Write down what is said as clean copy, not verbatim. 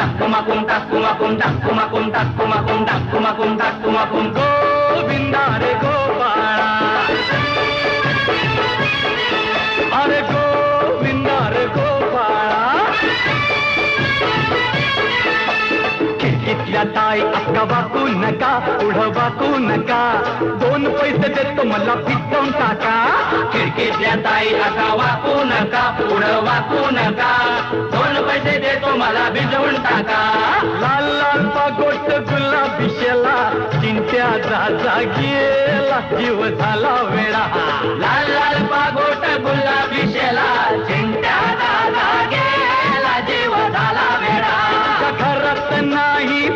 टाकुमाकुम टाकुमाकुम टाकुमाकुम टाकुमाकुम टाकुमाकुम टाकुमाकुम गोविंदा रे गोपाळा अरे गोविंदा रे गोपाळा खिडकीतल्या ताई अक्का वाकू नका पुढं वाकू नका 2 पैसे देतो मला पिटवून टाका खिडकीतल्या ताई अक्का वाकू नका पुढं वाकू नका 2 पैसे देतो मला भिजवून टाका लाल लाल पागोट गुलाबी शेला चिंट्याचा गेला जीव झाला वेळा लाल लाल पागोट गुलाबी शेला चिंट्याचा गेला जीव झाला वेळा घरात नाही